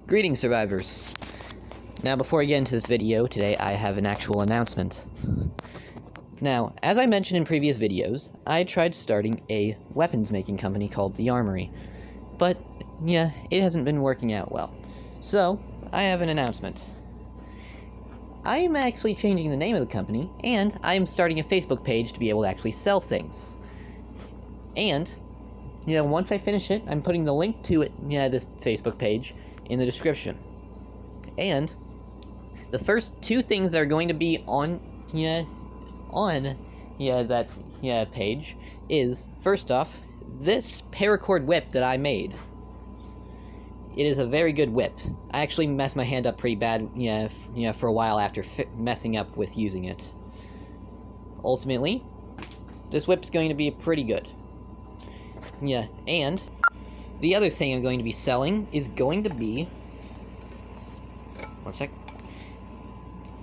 Greetings, survivors. Now, before I get into this video, today I have an actual announcement. Now, as I mentioned in previous videos, I tried starting a weapons-making company called The Armory. But, yeah, it hasn't been working out well. So, I have an announcement. I am actually changing the name of the company, and I am starting a Facebook page to be able to actually sell things. And, once I finish it, I'm putting the link to it, this Facebook page, in the description. And the first two things that are going to be on that page is, first off, this Paracord Whip that I made. It is a very good whip. I actually messed my hand up pretty bad, for a while after messing up with using it. Ultimately, this whip's going to be pretty good. And the other thing I'm going to be selling is going to be, one sec,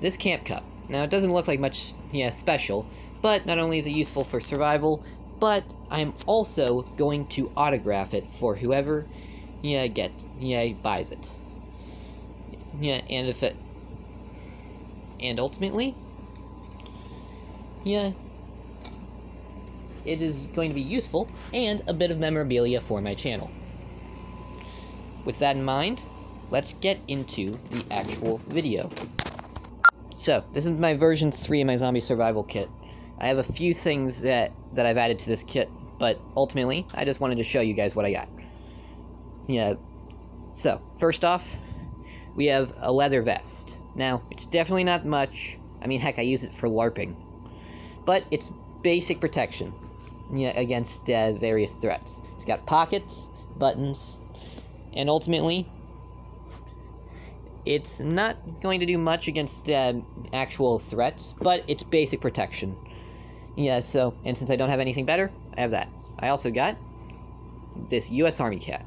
this camp cup. Now, it doesn't look like much, special, but not only is it useful for survival, but I'm also going to autograph it for whoever, buys it. And ultimately, it is going to be useful and a bit of memorabilia for my channel. With that in mind, let's get into the actual video. So, this is my version 3 of my zombie survival kit. I have a few things that I've added to this kit, but ultimately, I just wanted to show you guys what I got. So, first off, we have a leather vest. Now, it's definitely not much. I mean, heck, I use it for LARPing. But it's basic protection, against various threats. It's got pockets, buttons, and ultimately, it's not going to do much against actual threats, but it's basic protection. And since I don't have anything better, I have that. I also got this U.S. Army cap.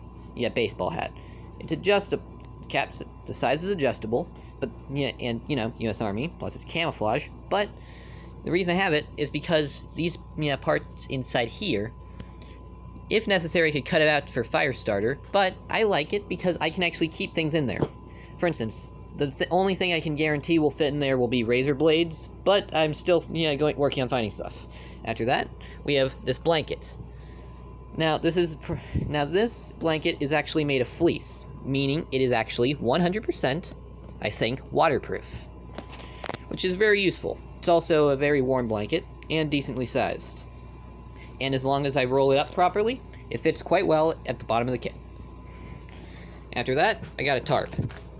Baseball hat. It's adjustable. Cap, the size is adjustable, but, U.S. Army, plus it's camouflage, but the reason I have it is because these, parts inside here, if necessary, I could cut it out for fire starter, but I like it because I can actually keep things in there. For instance, the only thing I can guarantee will fit in there will be razor blades, but I'm still, working on finding stuff. After that, we have this blanket. Now, this blanket is actually made of fleece, meaning it is actually 100%, I think, waterproof, which is very useful. It's also a very warm blanket, and decently sized. And as long as I roll it up properly, it fits quite well at the bottom of the kit. After that, I got a tarp.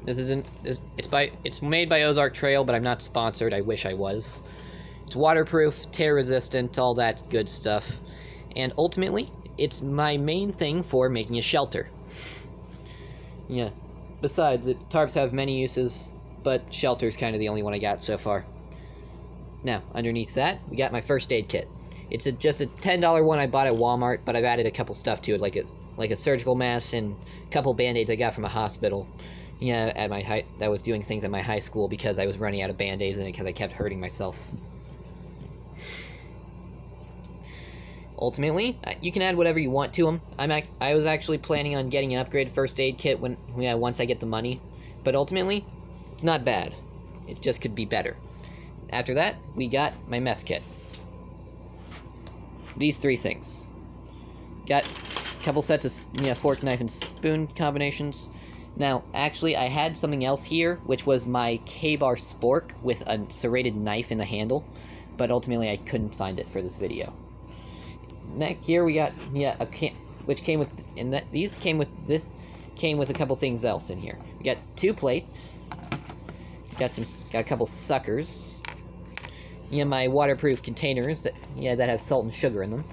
It's made by Ozark Trail, but I'm not sponsored. I wish I was. It's waterproof, tear resistant, all that good stuff. And ultimately, it's my main thing for making a shelter. Besides, tarps have many uses, but shelter's kind of the only one I got so far. Now, underneath that, we got my first aid kit. It's just a $10 one I bought at Walmart, but I've added a couple stuff to it, like a surgical mask and a couple band-aids I got from a hospital. At my that was doing things at my high school because I was running out of band-aids in it because I kept hurting myself. Ultimately, you can add whatever you want to them. I was actually planning on getting an upgraded first aid kit once I get the money, but ultimately, it's not bad. It just could be better. After that, we got my mess kit. These three things. Got a couple sets of fork, knife, and spoon combinations. Now, actually, I had something else here, which was my K-bar spork with a serrated knife in the handle, but ultimately I couldn't find it for this video. Next, here we got which came with, and these came with a couple things else in here. We got 2 plates. Got a couple suckers. My waterproof containers that have salt and sugar in them.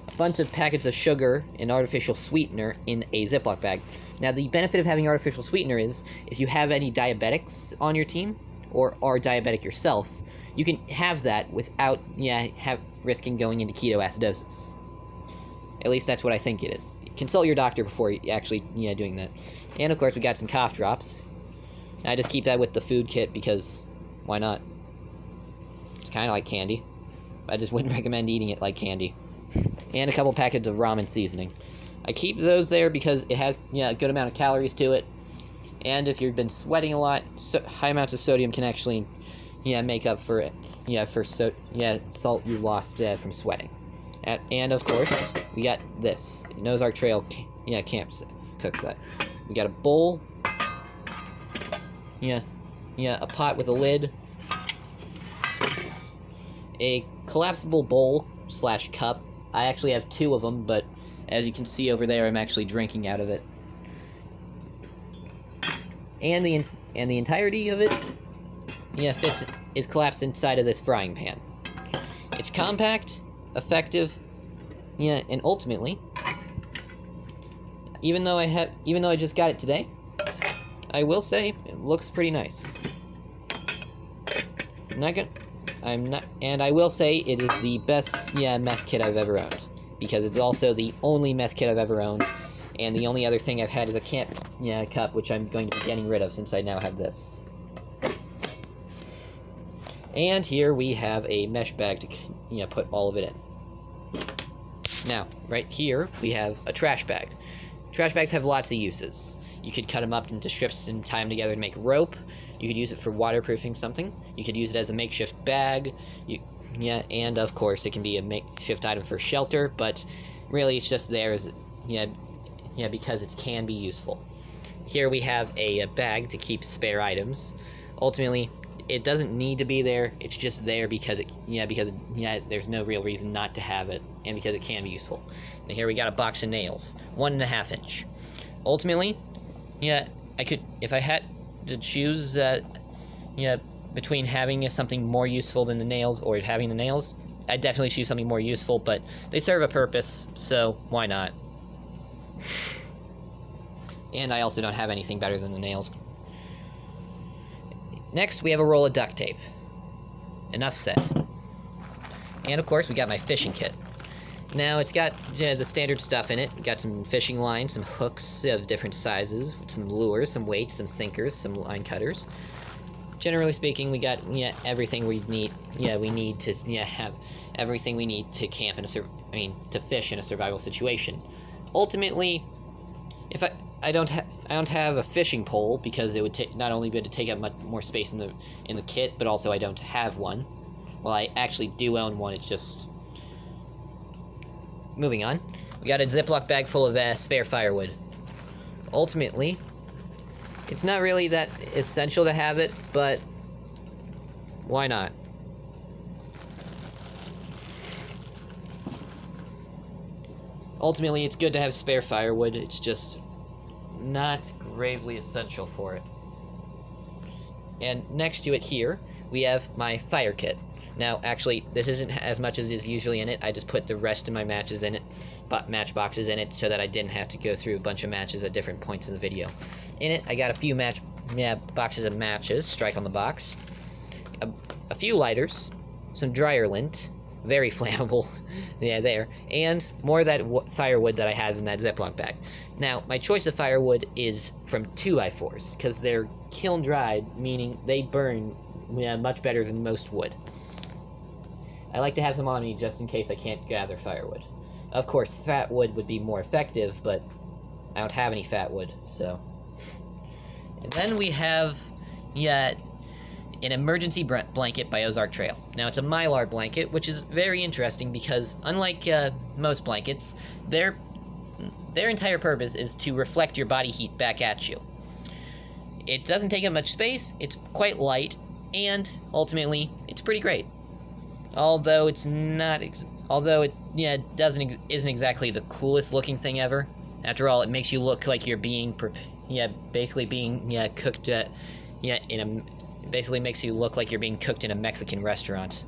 A bunch of packets of sugar and artificial sweetener in a Ziploc bag. Now, the benefit of having artificial sweetener is, if you have any diabetics on your team, or are diabetic yourself, you can have that without, risking going into ketoacidosis. At least that's what I think it is. Consult your doctor before actually, doing that. And, of course, we got some cough drops. I just keep that with the food kit because, why not? It's kind of like candy. I just wouldn't recommend eating it like candy. And a couple packets of Ramen Seasoning. I keep those there because it has a good amount of calories to it. And if you've been sweating a lot, high amounts of sodium can actually, make up for it. Salt you lost from sweating. And of course, we got this Nose Arc Trail, camp cook set. We got a bowl. A pot with a lid. A collapsible bowl / cup. I actually have 2 of them, but as you can see over there, I'm actually drinking out of it. And the entirety of it, is collapsed inside of this frying pan. It's compact, effective, and ultimately, even though I just got it today, I will say it looks pretty nice. And I will say it is the best, mess kit I've ever owned, because it's also the only mess kit I've ever owned, and the only other thing I've had is a camp, cup, which I'm going to be getting rid of since I now have this. And here we have a mesh bag to, put all of it in. Now, right here, we have a trash bag. Trash bags have lots of uses. You could cut them up into strips and tie them together to make rope. You could use it for waterproofing something. You could use it as a makeshift bag. And of course, it can be a makeshift item for shelter, but really it's just there as, because it can be useful. Here we have a bag to keep spare items. Ultimately, it doesn't need to be there. It's just there because there's no real reason not to have it, and because it can be useful. And here we got a box of nails, 1.5 inch. Ultimately, I could, if I had to choose, between having something more useful than the nails or having the nails, I'd definitely choose something more useful, but they serve a purpose, so why not? And I also don't have anything better than the nails. Next, we have a roll of duct tape. Enough said. And of course, we got my fishing kit. Now, it's got the standard stuff in it. We got some fishing lines, some hooks of different sizes, some lures, some weights, some sinkers, some line cutters. Generally speaking, we got everything we need. We need to have everything we need to camp in to fish in a survival situation. Ultimately, if I don't have a fishing pole because it would not only be able to take up much more space in the kit, but also I don't have one. Well, I actually do own one. It's just moving on. We got a Ziploc bag full of spare firewood. Ultimately, it's not really that essential to have it, but why not? Ultimately, it's good to have spare firewood. It's just not gravely essential for it. And next to it here, we have my fire kit. Now, actually, this isn't as much as is usually in it. I just put the rest of my matches in it, match boxes in it, so that I didn't have to go through a bunch of matches at different points in the video. In it, I got a few boxes of matches, strike on the box, a few lighters, some dryer lint, very flammable, there, and more of that firewood that I had in that Ziploc bag. Now, my choice of firewood is from 2x4s, because they're kiln dried, meaning they burn much better than most wood. I like to have some on me just in case I can't gather firewood. Of course, fat wood would be more effective, but I don't have any fat wood, so. And then we have, an emergency blanket by Ozark Trail. Now, it's a Mylar blanket, which is very interesting because, unlike most blankets, their entire purpose is to reflect your body heat back at you. It doesn't take up much space, it's quite light, and ultimately, it's pretty great. Although it's not, isn't exactly the coolest looking thing ever. After all, it makes you look like you're being, basically being, cooked at, basically makes you look like you're being cooked in a Mexican restaurant.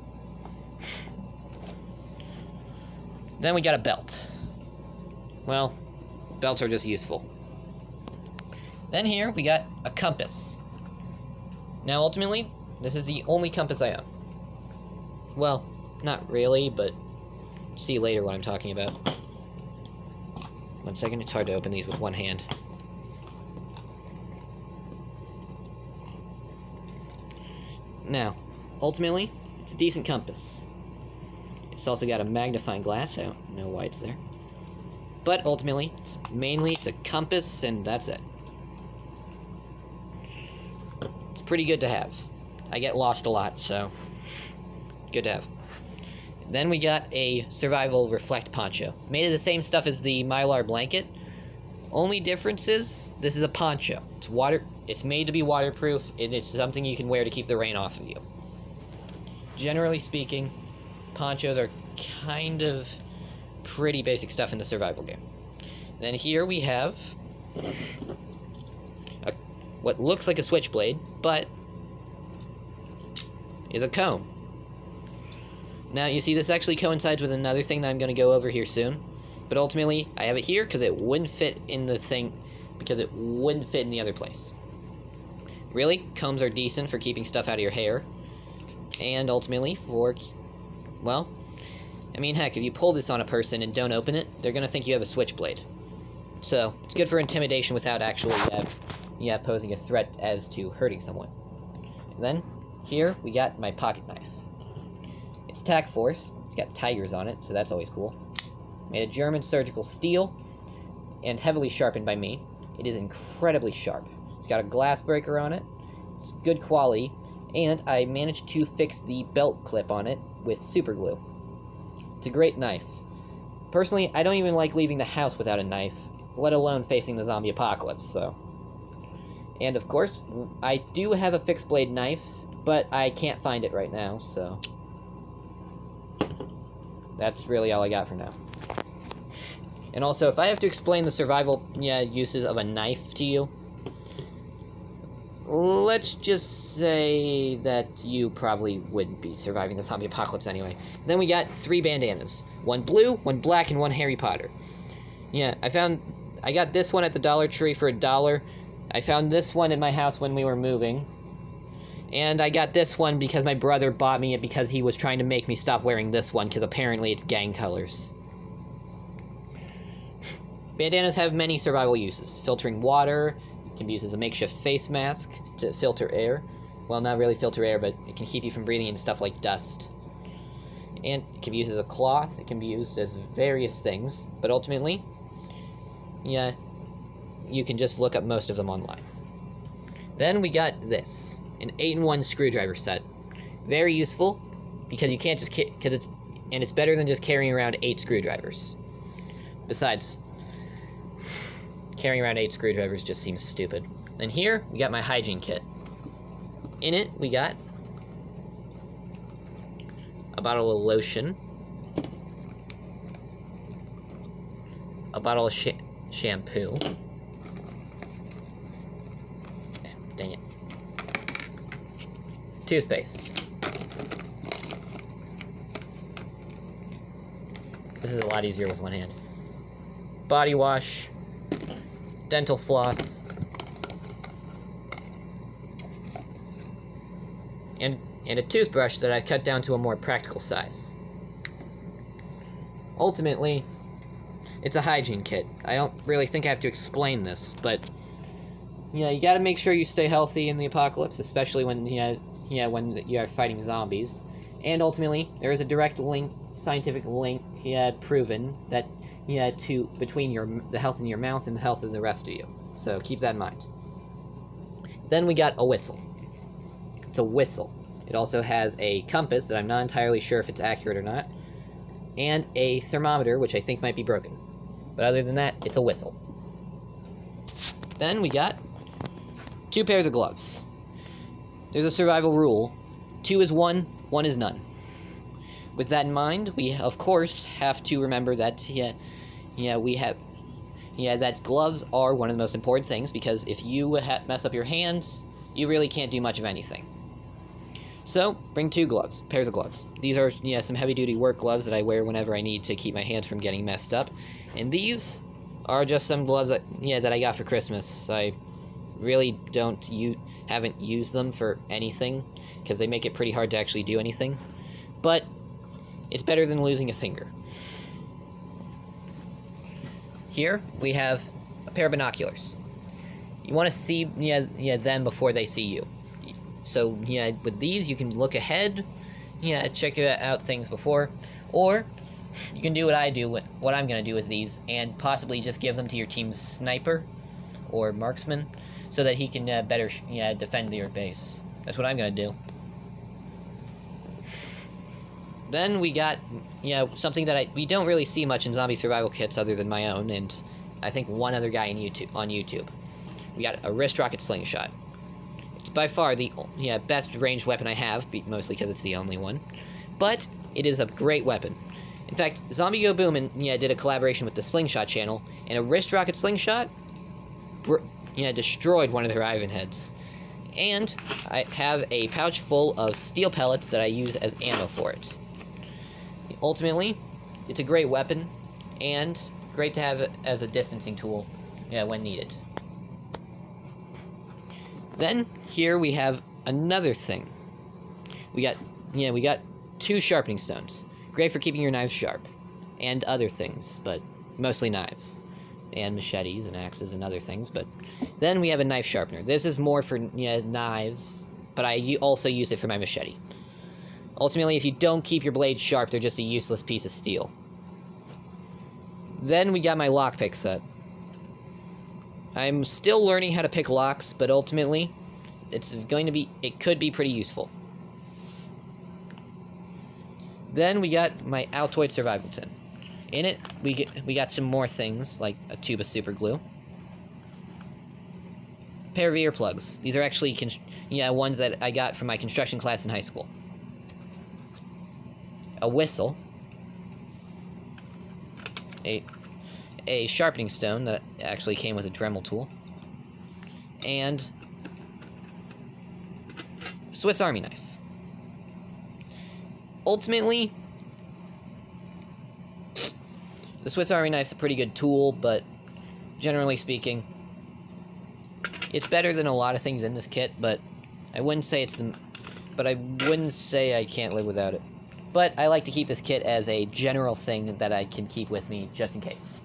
Then we got a belt. Well, belts are just useful. Then here we got a compass. Now, ultimately, this is the only compass I own. Well, not really, but see later what I'm talking about. 1 second, it's hard to open these with one hand. Now, ultimately, it's a decent compass. It's also got a magnifying glass, I don't know why it's there. But ultimately, it's a compass, and that's it. It's pretty good to have. I get lost a lot, so good to have. Then we got a survival reflect poncho. Made of the same stuff as the Mylar blanket. Only difference is this is a poncho. It's made to be waterproof, and it's something you can wear to keep the rain off of you. Generally speaking, ponchos are kind of pretty basic stuff in the survival game. Then here we have what looks like a switchblade, but is a comb. Now, you see, this actually coincides with another thing that I'm going to go over here soon. But ultimately, I have it here because it wouldn't fit in the thing, because it wouldn't fit in the other place. Really, combs are decent for keeping stuff out of your hair. And ultimately, well, I mean, heck, if you pull this on a person and don't open it, they're going to think you have a switchblade. So, it's good for intimidation without actually, posing a threat as to hurting someone. And then, here, we got my pocket knife. It's tack force. It's got tigers on it, so that's always cool. Made of German surgical steel and heavily sharpened by me. It is incredibly sharp. It's got a glass breaker on it. It's good quality, and I managed to fix the belt clip on it with super glue. It's a great knife. Personally, I don't even like leaving the house without a knife, let alone facing the zombie apocalypse, so. And of course, I do have a fixed blade knife, but I can't find it right now, so. That's really all I got for now. And also, if I have to explain the survival uses of a knife to you, let's just say that you probably wouldn't be surviving the zombie apocalypse anyway. Then we got 3 bandanas. 1 blue, 1 black, and 1 Harry Potter. Yeah, I got this one at the Dollar Tree for $1. I found this one in my house when we were moving. And I got this one because my brother bought me it because he was trying to make me stop wearing this one, because apparently it's gang colors. Bandanas have many survival uses. Filtering water, it can be used as a makeshift face mask to filter air. Well, not really filter air, but it can keep you from breathing in stuff like dust. And it can be used as a cloth, it can be used as various things, but ultimately, you can just look up most of them online. Then we got this. An 8-in-1 screwdriver set. Very useful, because you can't just it's better than just carrying around 8 screwdrivers. Besides, carrying around 8 screwdrivers just seems stupid. And here, we got my hygiene kit. In it, we got a bottle of lotion, a bottle of shampoo. Dang it. Toothpaste. This is a lot easier with one hand. Body wash. Dental floss. And a toothbrush that I've cut down to a more practical size. Ultimately, it's a hygiene kit. I don't really think I have to explain this, but you gotta make sure you stay healthy in the apocalypse, especially when when you are fighting zombies. And ultimately, there is a direct link, scientific link, proven that between the health in your mouth and the health of the rest of you. So keep that in mind. Then we got a whistle. It's a whistle. It also has a compass that I'm not entirely sure if it's accurate or not, and a thermometer, which I think might be broken. But other than that, it's a whistle. Then we got 2 pairs of gloves. There's a survival rule. 2 is 1, 1 is none. With that in mind, we, of course, have to remember that, that gloves are one of the most important things, because if you mess up your hands, you really can't do much of anything. So, bring 2 gloves, pairs of gloves. These are, some heavy-duty work gloves that I wear whenever I need to keep my hands from getting messed up. And these are just some gloves that I got for Christmas. I really haven't used them for anything, because they make it pretty hard to actually do anything. But it's better than losing a finger. Here we have a pair of binoculars. You want to see them before they see you. So with these you can look ahead, check out things before, or you can do what I do, what I'm gonna do with these, and possibly just give them to your team's sniper or marksman, so that he can better defend your base. That's what I'm gonna do. Then we got, something that we don't really see much in zombie survival kits other than my own, and I think one other guy on YouTube. We got a wrist rocket slingshot. It's by far the best ranged weapon I have, mostly because it's the only one. But it is a great weapon. In fact, Zombie Go Boom did a collaboration with the Slingshot channel, and a wrist rocket slingshot destroyed one of their Ivan heads. And I have a pouch full of steel pellets that I use as ammo for it. Ultimately, it's a great weapon, and great to have it as a distancing tool when needed. Then, here we have another thing. We got 2 sharpening stones. Great for keeping your knives sharp. And other things, but mostly knives. And machetes and axes and other things, but... Then we have a knife sharpener. This is more for knives, but I also use it for my machete. Ultimately, if you don't keep your blades sharp, they're just a useless piece of steel. Then we got my lockpick set. I'm still learning how to pick locks, but ultimately, it could be pretty useful. Then we got my Altoid survival tin. In it, we got some more things, like a tube of super glue. Pair of earplugs. These are actually ones that I got from my construction class in high school. A whistle. A sharpening stone that actually came with a Dremel tool. And a Swiss Army knife. Ultimately, the Swiss Army knife's a pretty good tool, but generally speaking, it's better than a lot of things in this kit, but I wouldn't say I can't live without it. But I like to keep this kit as a general thing that I can keep with me just in case.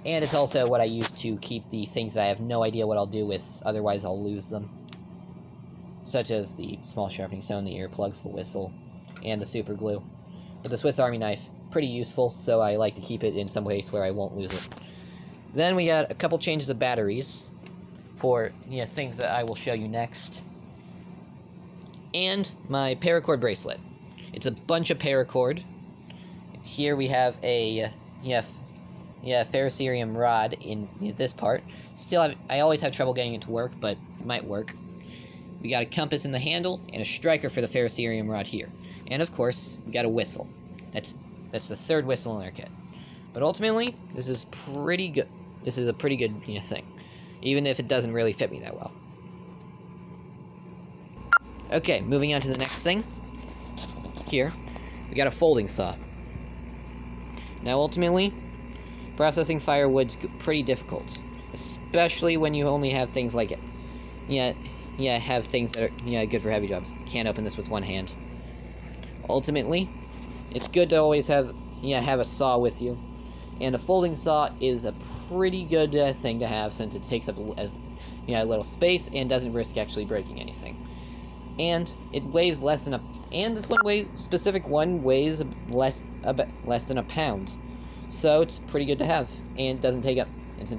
And it's also what I use to keep the things that I have no idea what I'll do with, otherwise I'll lose them. Such as the small sharpening stone, the earplugs, the whistle, and the super glue. But the Swiss Army knife, pretty useful, so I like to keep it in some place where I won't lose it. Then we got a couple changes of batteries for things that I will show you next. And my Paracord Bracelet. It's a bunch of paracord. Here we have a ferrocerium rod in this part. I always have trouble getting it to work, but it might work. We got a compass in the handle and a striker for the ferrocerium rod here. And of course, we got a whistle. That's the third whistle in our kit. But ultimately, this is pretty good. This is a pretty good thing, even if it doesn't really fit me that well. Okay, moving on to the next thing. Here, we got a folding saw. Now, ultimately, processing firewood's pretty difficult, especially when you only have things like it. Have things that are good for heavy jobs. Can't open this with one hand. Ultimately, it's good to always have a saw with you, and a folding saw is a pretty good thing to have since it takes up a little space and doesn't risk actually breaking anything. And it weighs less than this specific one weighs less than a pound, so it's pretty good to have, and since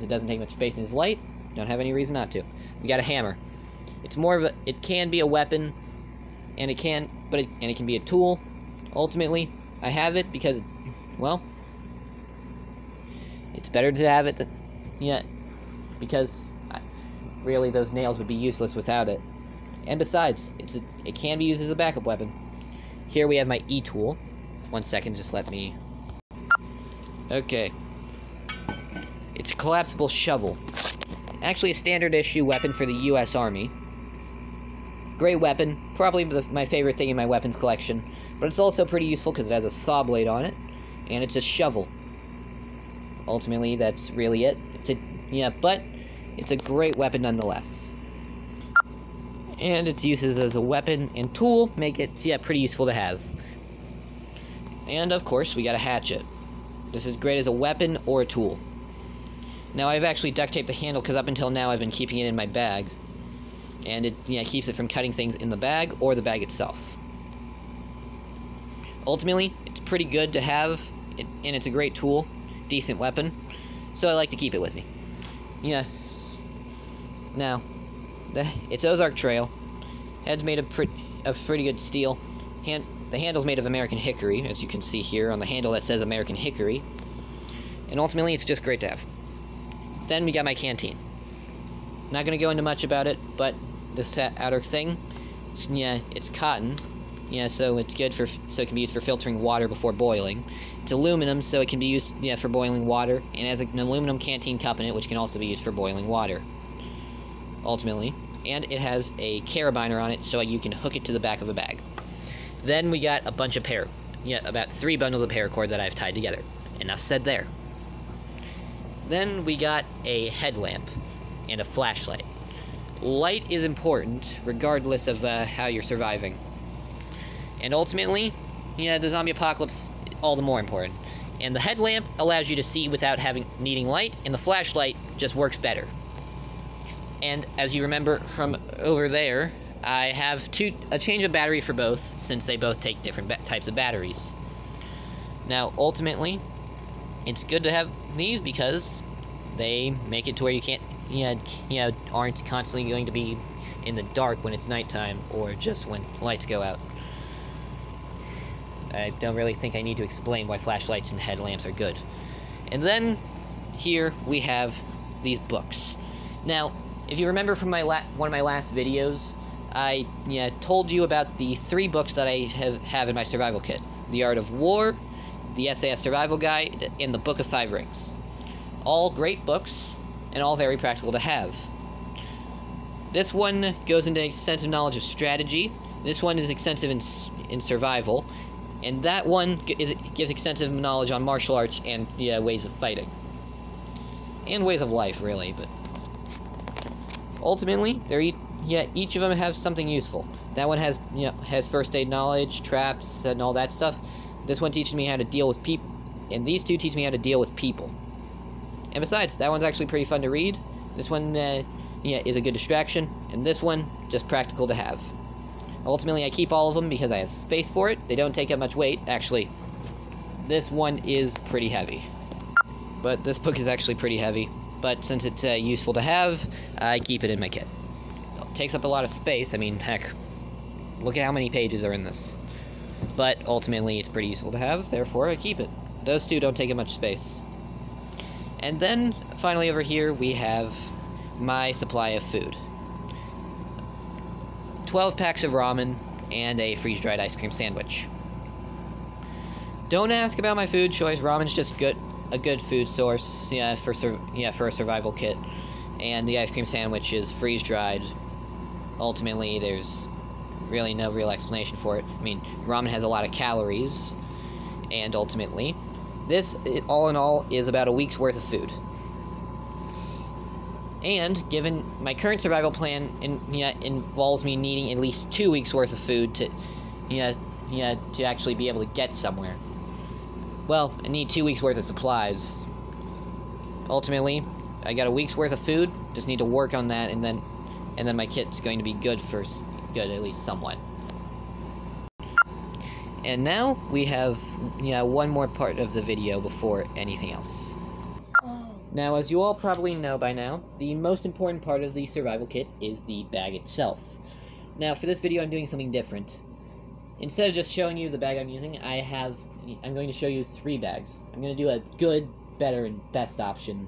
it doesn't take much space and is light, don't have any reason not to. We got a hammer. It can be a weapon, and it can be a tool. Ultimately, I have it because, well, it's better to have it because really those nails would be useless without it. And besides, it can be used as a backup weapon. Here we have my E-tool. 1 second, just let me... Okay. It's a collapsible shovel. Actually a standard issue weapon for the US Army. Great weapon, probably my favorite thing in my weapons collection. But it's also pretty useful because it has a saw blade on it, and it's a shovel. Ultimately, that's really it. But it's a great weapon nonetheless. And its uses as a weapon and tool make it, pretty useful to have. And of course, we got a hatchet. This is great as a weapon or a tool. Now, I've actually duct taped the handle because up until now I've been keeping it in my bag. And it keeps it from cutting things in the bag or the bag itself. Ultimately, it's pretty good to have, and it's a great tool, decent weapon, so I like to keep it with me. Now, it's Ozark Trail. Head's made of pretty good steel. The handle's made of American hickory, as you can see here on the handle that says American hickory. And ultimately, it's just great to have. Then we got my canteen. Not going to go into much about it, but this outer thing, it's cotton. So it's good so it can be used for filtering water before boiling. It's aluminum, so it can be used for boiling water, and has an aluminum canteen cup in it, which can also be used for boiling water. Ultimately, and it has a carabiner on it, so you can hook it to the back of a bag. Then we got a bunch of about 3 bundles of paracord that I've tied together. Enough said there. Then we got a headlamp and a flashlight. Light is important, regardless of how you're surviving. And ultimately, the zombie apocalypse, all the more important. And the headlamp allows you to see without needing light, and the flashlight just works better. And as you remember from over there, I have a change of battery for both, since they both take different types of batteries. Now, ultimately, it's good to have these because they make it to where you can't, aren't constantly going to be in the dark when it's nighttime, or just when lights go out. I don't really think I need to explain why flashlights and headlamps are good. And then, here we have these books. Now, if you remember from one of my last videos, I told you about the 3 books that I have in my survival kit. The Art of War, the SAS Survival Guide, and the Book of 5 Rings. All great books, and all very practical to have. This one goes into extensive knowledge of strategy. This one is extensive in survival. And that one gives extensive knowledge on martial arts and ways of fighting. And ways of life, really, but ultimately, each of them have something useful. That one has first aid knowledge, traps, and all that stuff. This one teaches me how to deal with people, and these 2 teach me how to deal with people. And besides, that one's actually pretty fun to read. This one, is a good distraction, and this one, just practical to have. Ultimately, I keep all of them because I have space for it. They don't take up much weight. Actually, this one is pretty heavy. But this book is actually pretty heavy. But since it's useful to have, I keep it in my kit. It takes up a lot of space. I mean, heck, look at how many pages are in this. But ultimately, it's pretty useful to have, therefore I keep it. Those 2 don't take up much space. And then, finally over here, we have my supply of food. 12 packs of ramen, and a freeze-dried ice cream sandwich. Don't ask about my food choice. Ramen's just a good food source, for a survival kit. And the ice cream sandwich is freeze-dried. Ultimately, there's really no real explanation for it. I mean, ramen has a lot of calories, and ultimately, this, all in all, is about a week's worth of food. And, given my current survival plan involves me needing at least 2 weeks' worth of food to actually be able to get somewhere. Well, I need 2 weeks' worth of supplies. Ultimately, I got a week's worth of food, just need to work on that, and then my kit's going to be good at least somewhat. And now, we have, one more part of the video before anything else. Now, as you all probably know by now, the most important part of the survival kit is the bag itself. Now, for this video, I'm doing something different. Instead of just showing you the bag I'm using, I'm going to show you 3 bags. I'm going to do a good, better, and best option,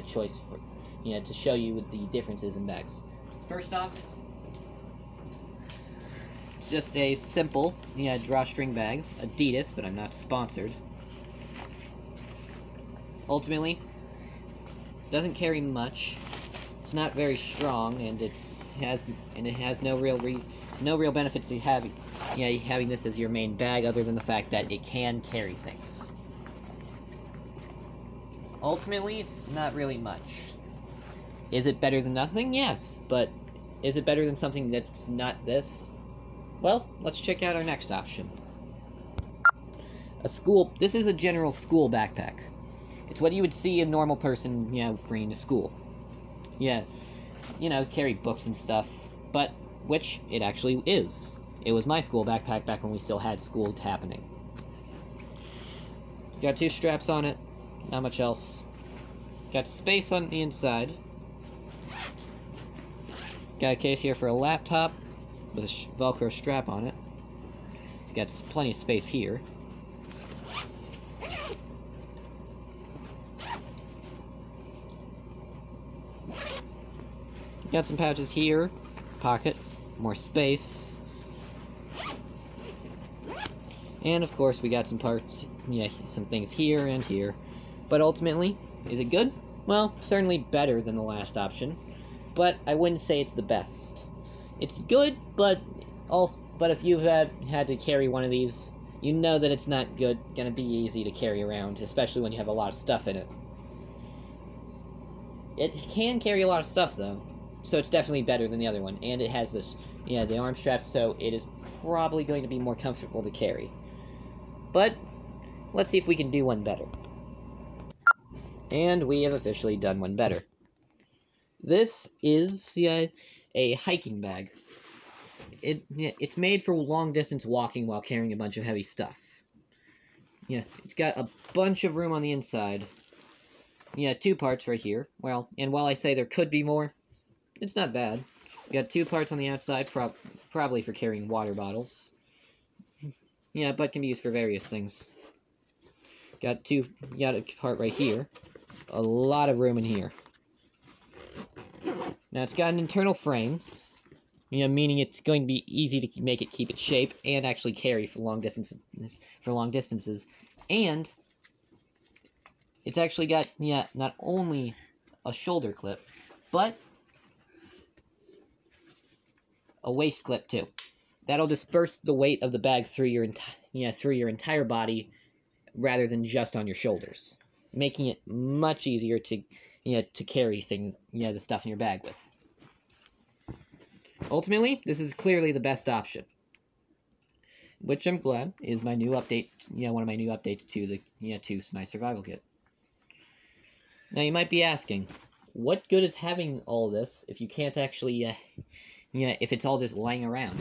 choice for, to show you the differences in bags. First off, it's just a simple, drawstring bag. Adidas, but I'm not sponsored. Ultimately, doesn't carry much. It's not very strong, and it has no real benefits to having this as your main bag, other than the fact that it can carry things. Ultimately, it's not really much. Is it better than nothing? Yes, but is it better than something that's not this? Well, let's check out our next option. This is a general school backpack. It's what you would see a normal person, bringing to school. Carry books and stuff, but which it actually is. It was my school backpack back when we still had school happening. Got 2 straps on it, not much else. Got space on the inside. Got a case here for a laptop with a Velcro strap on it. Got plenty of space here. Got some pouches here, pocket, more space. And of course we got some parts, yeah, some things here and here. But ultimately, is it good? Well, certainly better than the last option, but I wouldn't say it's the best. It's good, but if you've had to carry one of these, you know that it's not gonna be easy to carry around, especially when you have a lot of stuff in it. It can carry a lot of stuff though, so it's definitely better than the other one, and it has this, yeah, the arm straps, so it is probably going to be more comfortable to carry. But let's see if we can do one better. And we have officially done one better. This is a hiking bag. It's made for long-distance walking while carrying a bunch of heavy stuff. Yeah, it's got a bunch of room on the inside. Yeah, 2 parts right here. Well, and while I say there could be more, it's not bad. You got 2 parts on the outside, probably for carrying water bottles. Yeah, but can be used for various things. Got a part right here. A lot of room in here. Now it's got an internal frame, meaning it's going to be easy to keep its shape and actually carry for long distances. And it's actually got not only a shoulder clip, but a waist clip too. That'll disperse the weight of the bag through your entire body rather than just on your shoulders, making it much easier to carry things, the stuff in your bag with. Ultimately, this is clearly the best option, which I'm glad is my new update, one of my new updates to to my survival kit. Now you might be asking, what good is having all this if you can't actually, if it's all just lying around?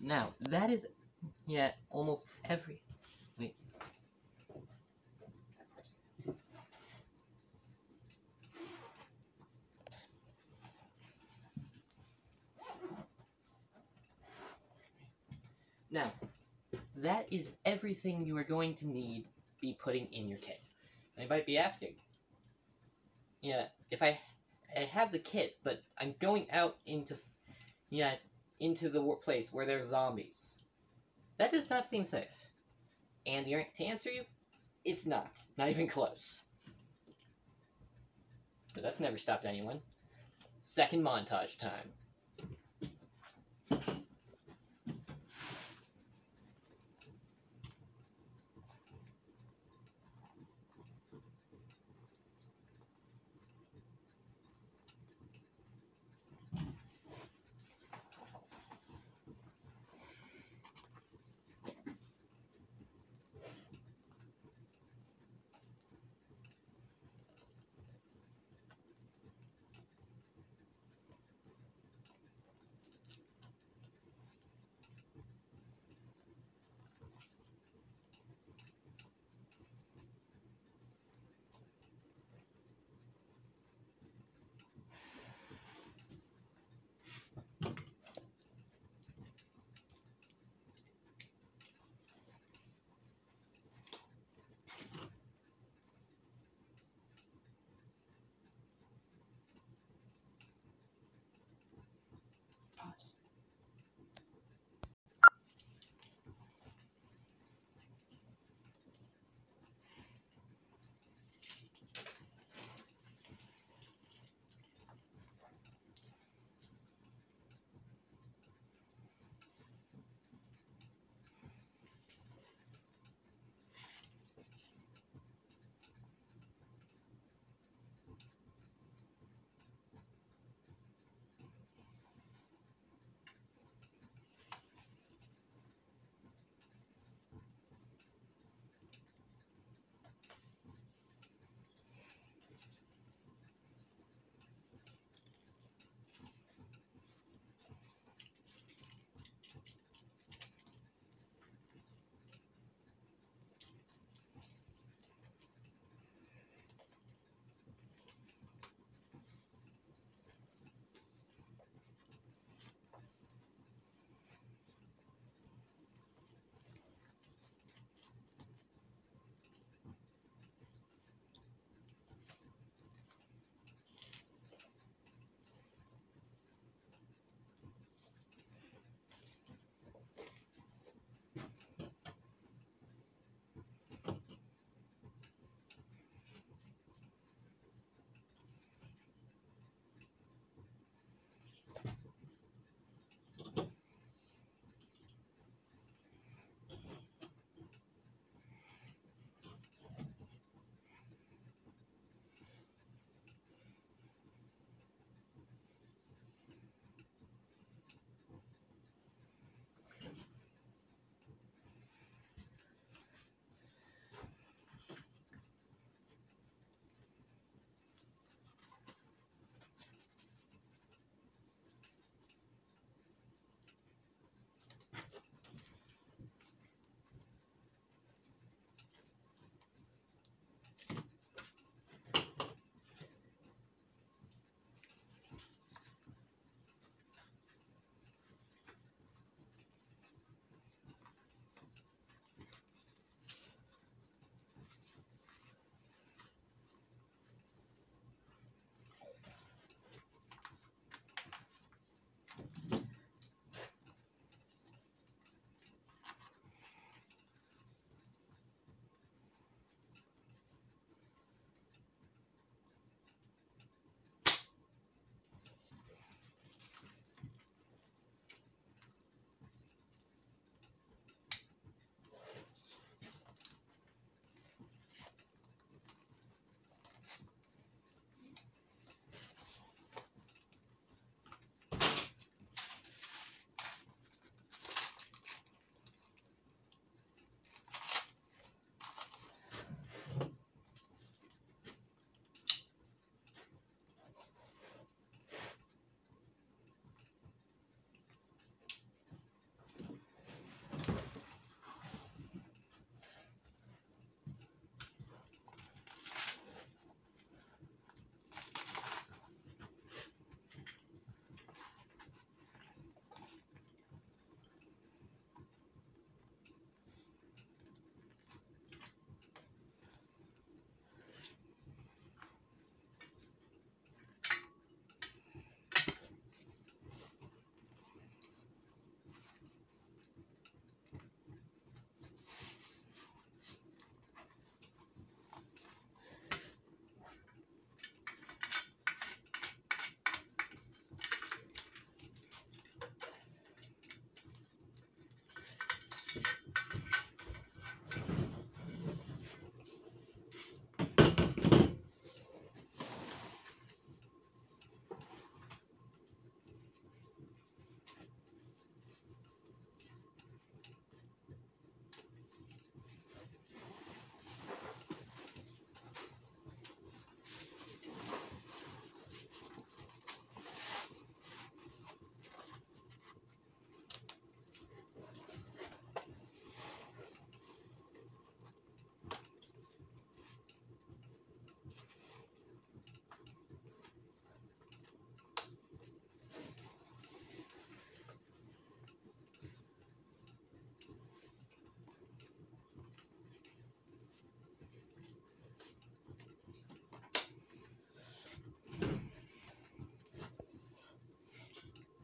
Now, that is, yeah, almost every... Wait. Now, that is everything you are going to need be putting in your kit. And you might be asking, yeah, if I have the kit, but I'm going out into the workplace where there's zombies. That does not seem safe. And to answer you, it's not. Not even close. But that's never stopped anyone. Second montage time.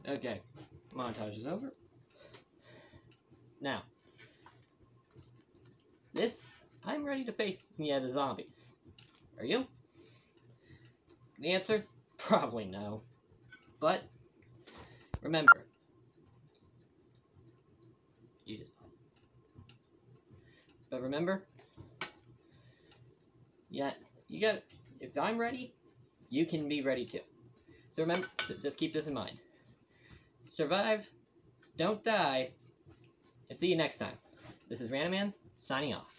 Okay, montage is over. Now, I'm ready to face the zombies. Are you? The answer? Probably no. But, remember. But remember, you got. If I'm ready, you can be ready too. So remember, just keep this in mind. Survive, don't die, and see you next time. This is Randoman, signing off.